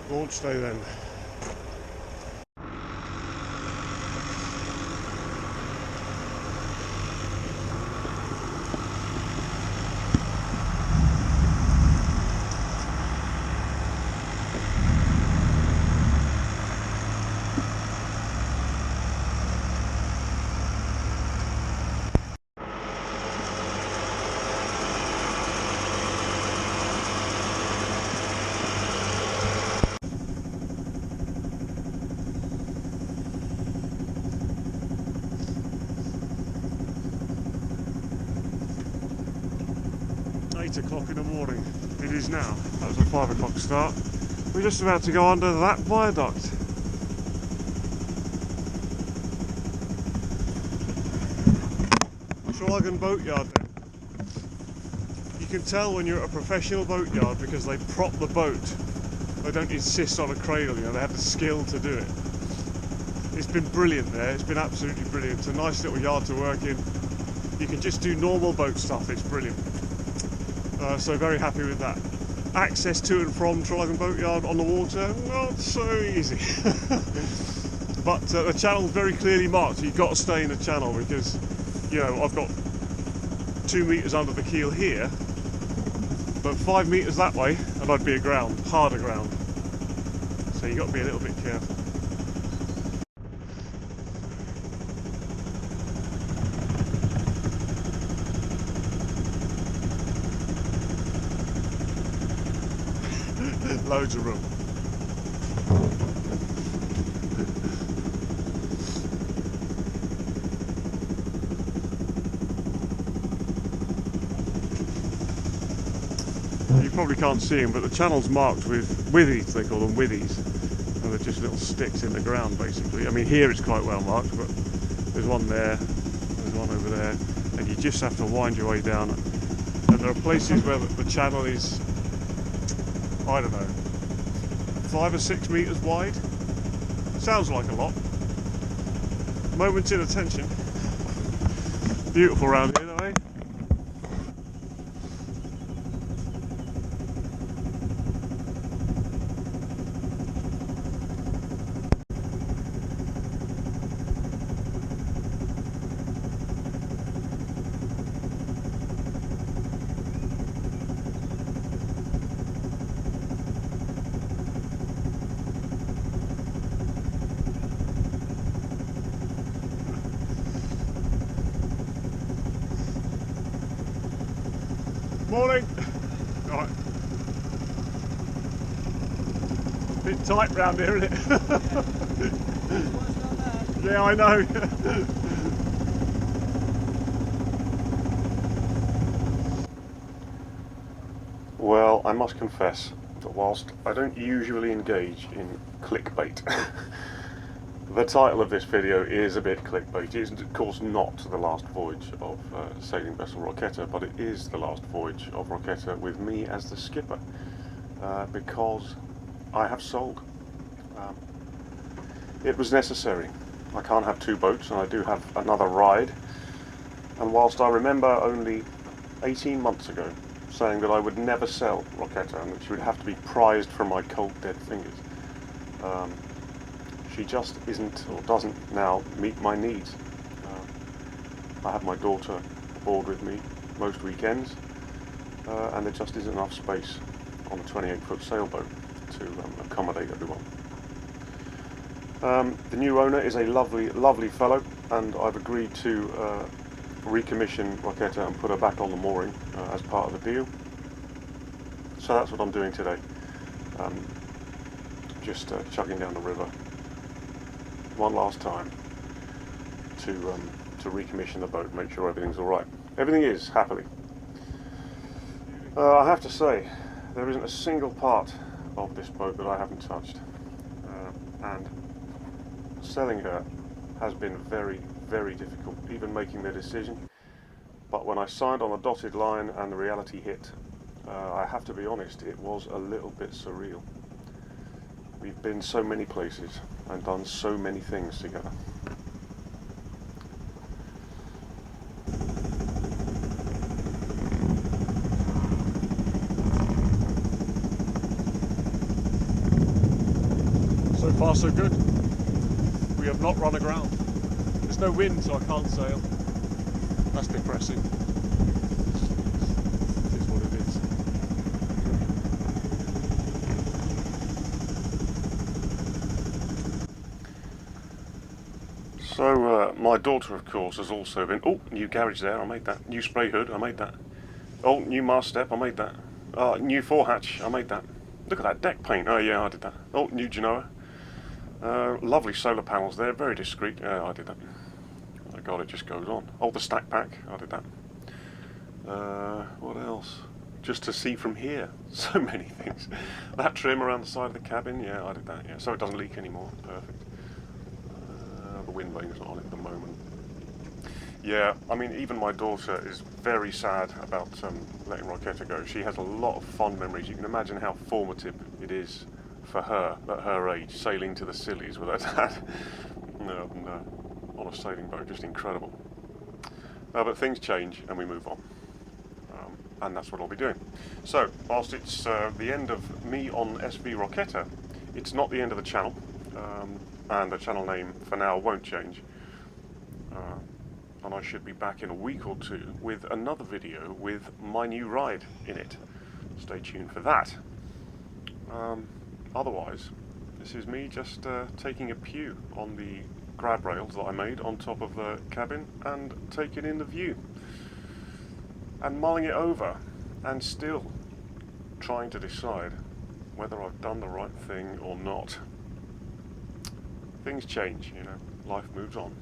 Launch day then. O'clock in the morning. It is now. That was a 5 o'clock start. We're just about to go under that viaduct. Trygon boatyard then. You can tell when you're at a professional boatyard because they prop the boat. They don't insist on a cradle, you know, they have the skill to do it. It's been brilliant there, it's been absolutely brilliant. It's a nice little yard to work in. You can just do normal boat stuff, it's brilliant. So very happy with that. Access to and from Trygon Boatyard on the water, not so easy. But the channel's very clearly marked. You've got to stay in the channel because, you know, I've got 2 metres under the keel here, but 5 metres that way and I'd be aground, hard aground. So you've got to be a little bit careful. Loads of room. You probably can't see them, but the channel's marked with withies, they call them withies. And they're just little sticks in the ground basically. I mean here it's quite well marked, but there's one there, there's one over there, and you just have to wind your way down. And there are places where the channel is, I don't know, 5 or 6 metres wide. Sounds like a lot. Moments in attention. Beautiful round here though, eh? Morning! Right. Bit tight round here, isn't it? Yeah, I know. Well, I must confess that whilst I don't usually engage in clickbait, the title of this video is a bit clickbait. It is of course not the last voyage of sailing vessel Roquetta, but it is the last voyage of Roquetta with me as the skipper, because I have sold. It was necessary. I can't have 2 boats and I do have another ride, and whilst I remember only 18 months ago saying that I would never sell Roquetta and that she would have to be prized from my cold dead fingers, she just isn't or doesn't now meet my needs. I have my daughter aboard with me most weekends, and there just isn't enough space on a 28-foot sailboat to accommodate everyone. The new owner is a lovely, lovely fellow, and I've agreed to recommission Roquetta and put her back on the mooring as part of the deal. So that's what I'm doing today. Just chugging down the river one last time to recommission the boat, make sure everything's all right. Everything is, happily. I have to say, there isn't a single part of this boat that I haven't touched, and selling her has been very, very difficult, even making the decision. But when I signed on the dotted line and the reality hit, I have to be honest, it was a little bit surreal. We've been so many places and done so many things together. So far so good. We have not run aground. There's no wind, so I can't sail. That's depressing. It is what it is. So my daughter, of course, has also been... Oh, new garage there, I made that. New spray hood, I made that. Oh, new mast step, I made that. New forehatch, I made that. Look at that deck paint. Oh yeah, I did that. Oh, new Genoa. Lovely solar panels there, very discreet. Yeah, I did that. Oh God, it just goes on. Oh, the stack pack, I did that. What else? Just to see from here, so many things. That trim around the side of the cabin, yeah, I did that. Yeah, so it doesn't leak anymore. Perfect. The wind vane's not on it at the moment. Yeah, I mean, even my daughter is very sad about letting Roquetta go. She has a lot of fond memories. You can imagine how formative it is for her at her age, sailing to the Scillies with her dad. No, on a sailing boat, just incredible. But things change and we move on. And that's what I'll be doing. So, whilst it's the end of me on SV Roquetta, it's not the end of the channel. And the channel name for now won't change. And I should be back in a week or two with another video with my new ride in it. Stay tuned for that. Otherwise, this is me just taking a pew on the grab rails that I made on top of the cabin and taking in the view. And mulling it over and still trying to decide whether I've done the right thing or not. Things change, you know, life moves on.